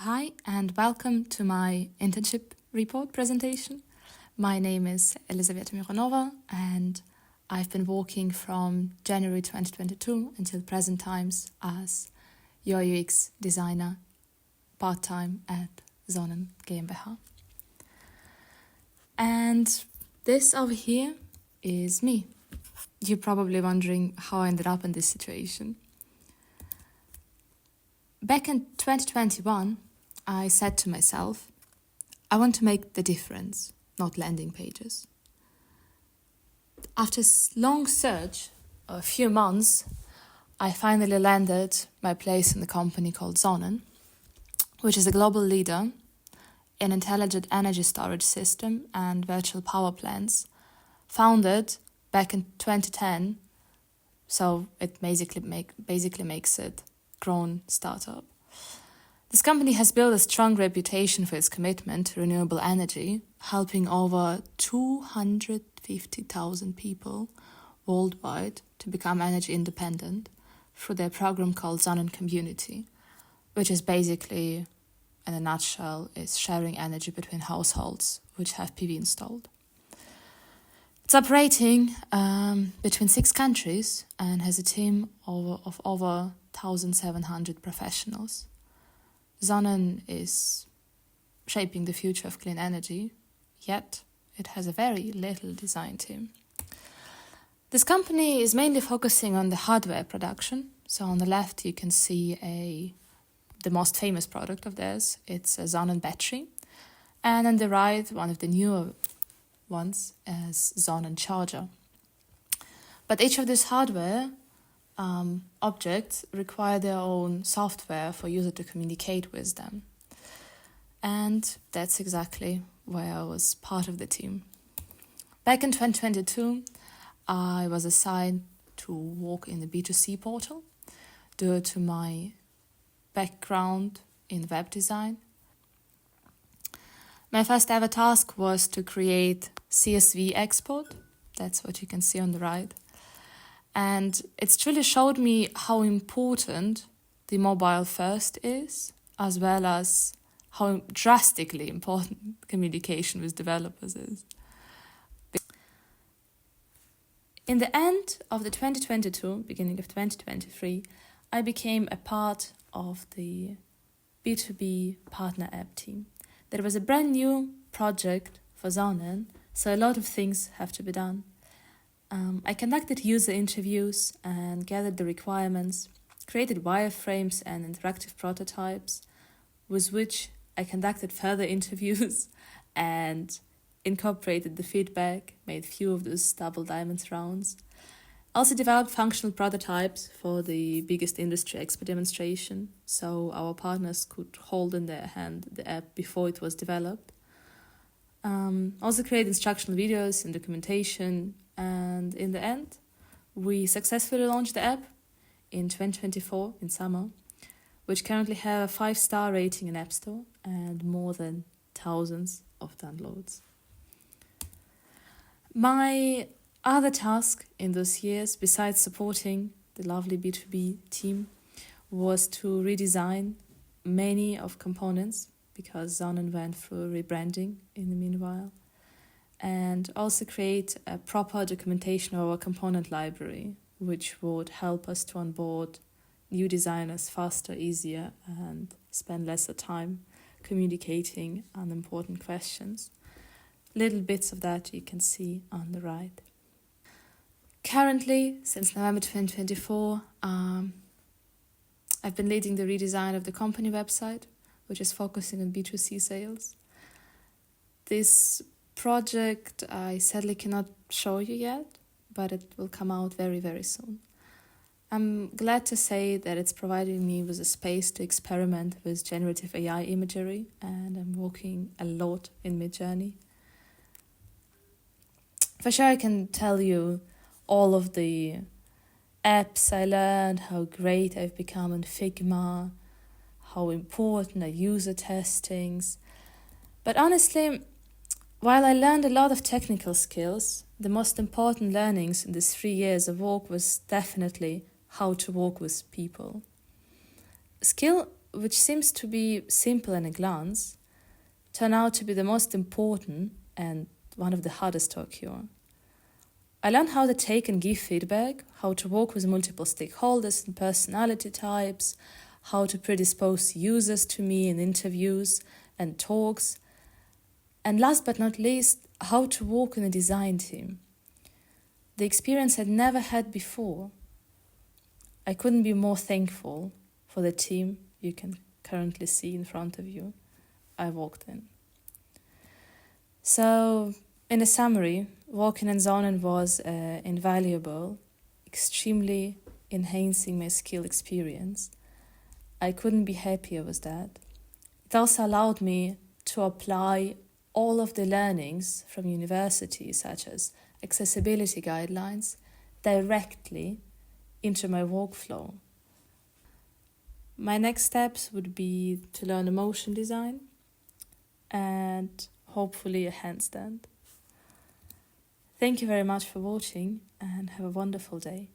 Hi, and welcome to my internship report presentation. My name is Mironova, and I've been working from January 2022 until present times as UI UX designer part-time at Sonnen GmbH. And this over here is me. You're probably wondering how I ended up in this situation. Back in 2021, I said to myself, I want to make the difference, not landing pages. After long search, a few months, I finally landed my place in the company called Sonnen, which is a global leader in intelligent energy storage system and virtual power plants, founded back in 2010, so it basically makes it grown startup. This company has built a strong reputation for its commitment to renewable energy, helping over 250,000 people worldwide to become energy independent through their program called Sonnen Community, which is basically, in a nutshell, is sharing energy between households which have PV installed. It's operating between 6 countries and has a team of over 1,700 professionals. Sonnen is shaping the future of clean energy, yet it has a very little design team. This company is mainly focusing on the hardware production. So on the left you can see the most famous product of theirs. It's a Sonnen battery. And on the right, one of the newer ones is Sonnen charger. But each of these hardware objects require their own software for user to communicate with them. And that's exactly where I was part of the team. Back in 2022, I was assigned to work in the B2C portal due to my background in web design. My first ever task was to create CSV export. That's what you can see on the right. And it's truly showed me how important the mobile first is, as well as how drastically important communication with developers is. In the end of the 2022, beginning of 2023, I became a part of the B2B partner app team. There was a brand new project for Sonnen, so a lot of things have to be done. I conducted user interviews and gathered the requirements, created wireframes and interactive prototypes, with which I conducted further interviews and incorporated the feedback, made few of those double diamonds rounds. Also developed functional prototypes for the biggest industry expo demonstration, so our partners could hold in their hand the app before it was developed. Also created instructional videos and documentation, and in the end, we successfully launched the app in 2024 in summer, which currently have a 5-star rating in App Store and more than thousands of downloads. My other task in those years, besides supporting the lovely B2B team, was to redesign many of components, because Sonnen went through rebranding in the meanwhile, and also create a proper documentation of our component library, which would help us to onboard new designers faster, easier, and spend lesser time communicating on important questions. Little bits of that you can see on the right. Currently, since November 2024, I've been leading the redesign of the company website, which is focusing on B2C sales. This project I sadly cannot show you yet, but it will come out very, very soon. I'm glad to say that it's providing me with a space to experiment with generative AI imagery, and I'm working a lot in Midjourney. For sure I can tell you all of the apps I learned, how great I've become in Figma, how important are user testings. But honestly, while I learned a lot of technical skills, the most important learnings in these 3 years of work was definitely how to work with people. Skill which seems to be simple in a glance, turn out to be the most important and one of the hardest to occur. I learned how to take and give feedback, how to work with multiple stakeholders and personality types, how to predispose users to me in interviews and talks, and last but not least, how to work in a design team. The experience I'd never had before. I couldn't be more thankful for the team you can currently see in front of you I worked in. So, in a summary, working in Zonen was invaluable, extremely enhancing my skill experience. I couldn't be happier with that. It also allowed me to apply all of the learnings from university, such as accessibility guidelines, directly into my workflow. My next steps would be to learn a motion design and hopefully a handstand. Thank you very much for watching and have a wonderful day.